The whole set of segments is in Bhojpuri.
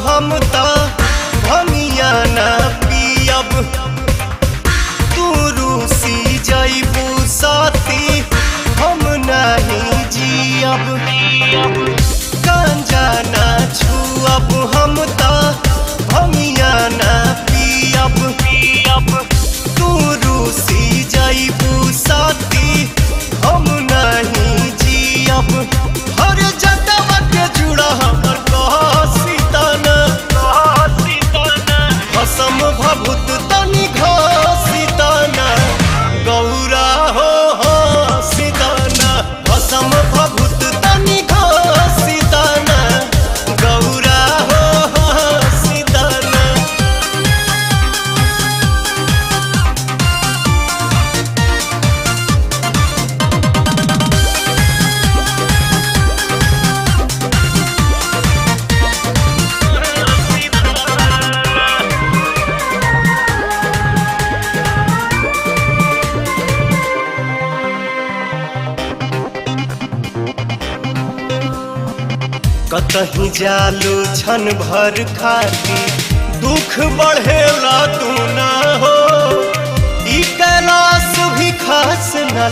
हम तो भमिया ना पियब तू रूसी जइबू साथी हम नहीं जियब गांजा ना छुअब हम तो भमिया ना पियब तू रूसी जइबू साथी हम नहीं जियब हर जटवा के जुड़ा हमर कसम भभूत तनी घसीताना गौरा हो सीताना कसम भभूत तनी घसीताना गौरा हो सीताना। कतही जालू छन भर खाती दुख बढ़ेला तू ना हो ई कैलाश भी खास न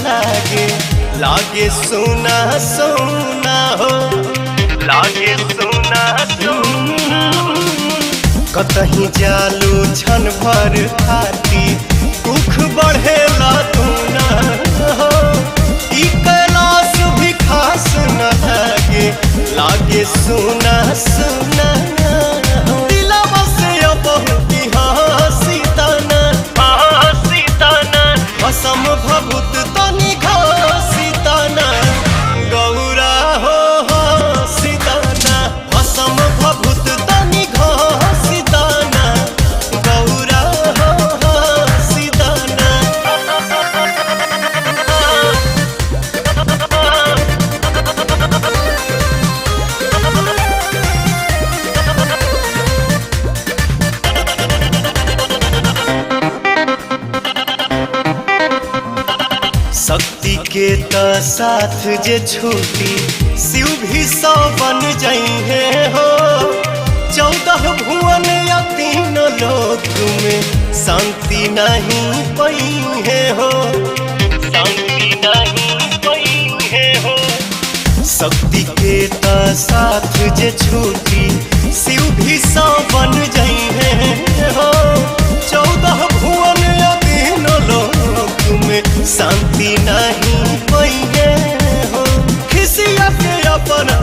लागे सोना सोना हो लागे सोना सोना कतही जालू छन भर खाती दुख बढ़ेला तू ना हो ई कैलाश भी खास न लागे सुना सुना दिलवा से बहुत हसीताना कसम भभूत तनी घसीताना गौरा हो सीताना कसम भभूत तनी घसीताना गौरा हो सीताना। शक्ति के त साथ जे छूटी शिव भी 100 बन जाइए हो 14 भुवन या 3 लोक में शांति नहीं पाइए हो शांति नहीं पाइए हो शक्ति के त साथ जे छूटी शिव भी 100 बन जाइए हो 14 भुवन या 3 लोक में शांति नहीं पाइए हो खिसिया के अपना